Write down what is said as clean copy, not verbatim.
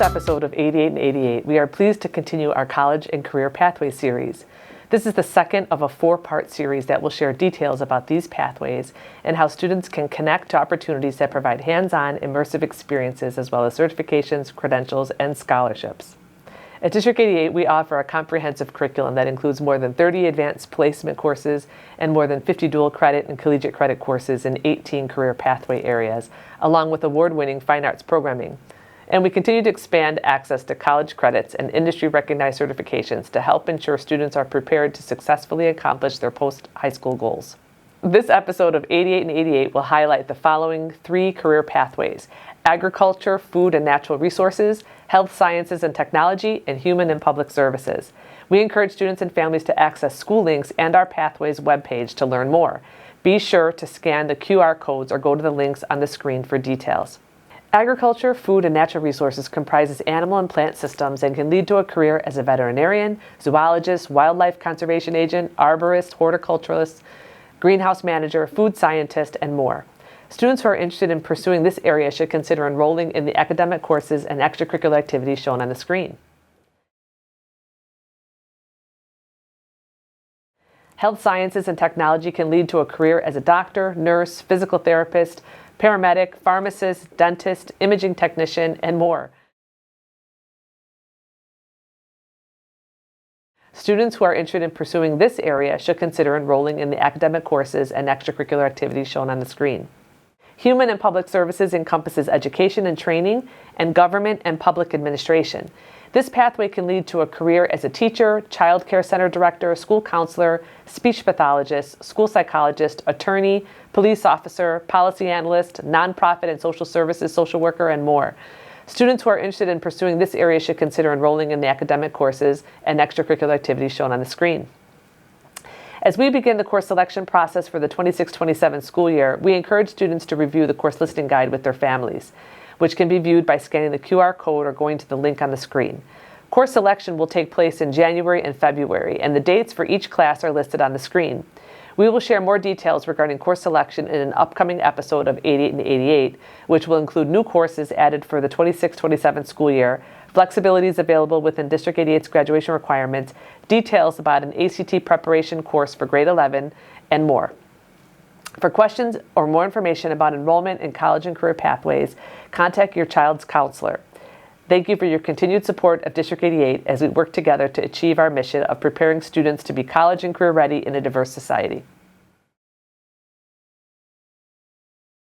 episode of 88 and 88, we are pleased to continue our College and Career Pathways series. This is the second of a 4-part series that will share details about these pathways and how students can connect to opportunities that provide hands-on, immersive experiences as well as certifications, credentials, and scholarships. At District 88, we offer a comprehensive curriculum that includes more than 30 advanced placement courses and more than 50 dual credit and collegiate credit courses in 18 career pathway areas, along with award-winning fine arts programming. And we continue to expand access to college credits and industry-recognized certifications to help ensure students are prepared to successfully accomplish their post-high school goals. This episode of 88 and 88 will highlight the following 3 career pathways: agriculture, food and natural resources, health sciences and technology, and human and public services. We encourage students and families to access school links and our Pathways webpage to learn more. Be sure to scan the QR codes or go to the links on the screen for details. Agriculture, food, and natural resources comprises animal and plant systems and can lead to a career as a veterinarian, zoologist, wildlife conservation agent, arborist, horticulturalist, greenhouse manager, food scientist, and more. Students who are interested in pursuing this area should consider enrolling in the academic courses and extracurricular activities shown on the screen. Health sciences and technology can lead to a career as a doctor, nurse, physical therapist, paramedic, pharmacist, dentist, imaging technician, and more. Students who are interested in pursuing this area should consider enrolling in the academic courses and extracurricular activities shown on the screen. Human and public services encompasses education and training, and government and public administration. This pathway can lead to a career as a teacher, child care center director, school counselor, speech pathologist, school psychologist, attorney, police officer, policy analyst, nonprofit and social services social worker, and more. Students who are interested in pursuing this area should consider enrolling in the academic courses and extracurricular activities shown on the screen. As we begin the course selection process for the 26-27 school year, we encourage students to review the course listing guide with their families, which can be viewed by scanning the QR code or going to the link on the screen. Course selection will take place in January and February, and the dates for each class are listed on the screen. We will share more details regarding course selection in an upcoming episode of 88 and 88, which will include new courses added for the 26-27 school year, flexibilities available within District 88's graduation requirements, details about an ACT preparation course for grade 11, and more. For questions or more information about enrollment in college and career pathways, contact your child's counselor. Thank you for your continued support of District 88 as we work together to achieve our mission of preparing students to be college and career ready in a diverse society.